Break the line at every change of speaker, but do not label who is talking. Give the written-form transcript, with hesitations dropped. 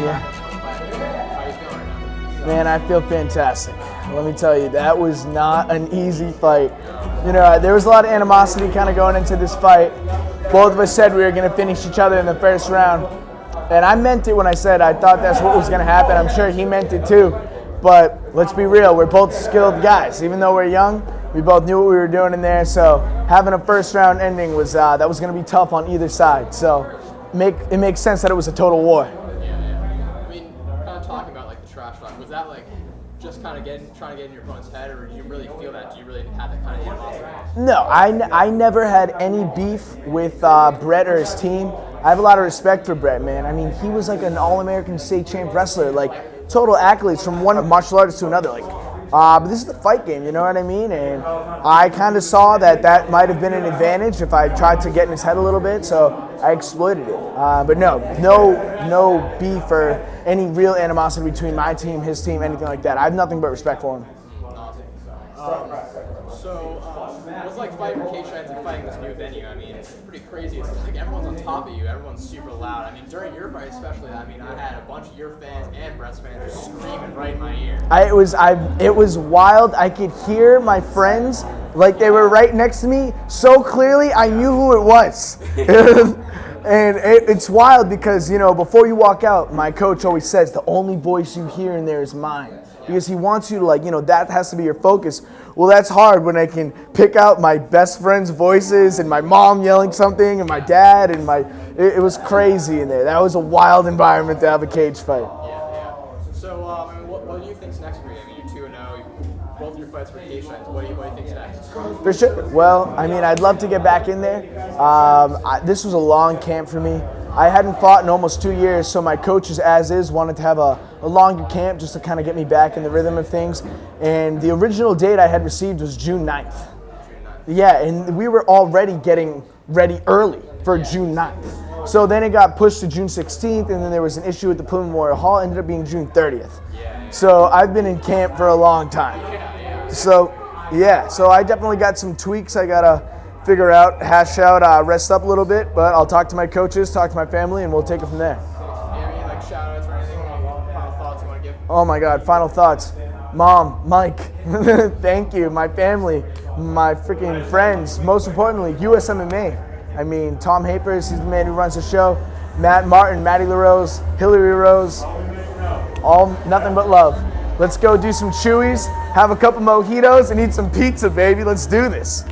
Yeah. Man, I feel fantastic. Let me tell you, that was not an easy fight. You know, there was a lot of animosity kind of going into this fight. Both of us said we were going to finish each other in the first round. And I meant it when I said I thought that's what was going to happen. I'm sure he meant it too. But let's be real, we're both skilled guys. Even though we're young, we both knew what we were doing in there. So having a first round ending was that was going to be tough on either side. So it makes sense that it was a total war.
Yeah. I mean, kind of talking about like the trash talk, was that like just kind of trying to get in your opponent's head, or do you really feel that? Do you really have that kind of animosity?
No, I never had any beef with Brett or his team. I have a lot of respect for Brett, man. I mean, he was like an All-American state champ wrestler, like total accolades from one martial artist to another. Like, but this is the fight game, you know what I mean? And I kind of saw that might have been an advantage if I tried to get in his head a little bit, so I exploited it. But no beef or any real animosity between my team, his team, anything like that. I have nothing but respect for him.
What's like fighting for K-Shines and fighting this new venue? I mean, it's pretty crazy. It's like everyone's on top of you. Everyone's super loud. I mean, during your fight especially, I mean, I had a bunch of your fans and Brett's fans just screaming right in my ear.
It was wild. I could hear my friends like they were right next to me so clearly. I knew who it was. And it's wild because, you know, before you walk out, my coach always says the only voice you hear in there is mine. Because he wants you to, like, you know, that has to be your focus. Well, that's hard when I can pick out my best friend's voices and my mom yelling something and my dad and it was crazy in there. That was a wild environment to have a cage fight.
Yeah. So, what do you think's next for you? I mean, you're 2-0, both your fights were K-Shines. What do you think's next?
For sure. Well, I mean, I'd love to get back in there. This was a long camp for me. I hadn't fought in almost 2 years, so my coaches, as is, wanted to have a longer camp just to kind of get me back in the rhythm of things. And the original date I had received was June 9th. Yeah, and we were already getting ready early for June 9th. So then it got pushed to June 16th, and then there was an issue with the Plymouth Memorial Hall. It ended up being June 30th. So I've been in camp for a long time. So, yeah, so I definitely got some tweaks I got to figure out, hash out, rest up a little bit, but I'll talk to my coaches, talk to my family, and we'll take it from there.
Any like shout outs or anything, final thoughts you want to give?
Oh my God, final thoughts. Mom, Mike, thank you. My family, my freaking friends, most importantly, USMMA. I mean, Tom Hapers, he's the man who runs the show. Matt Martin, Maddie LaRose, Hillary Rose, all nothing but love. Let's go do some chewies, have a couple mojitos, and eat some pizza, baby. Let's do this.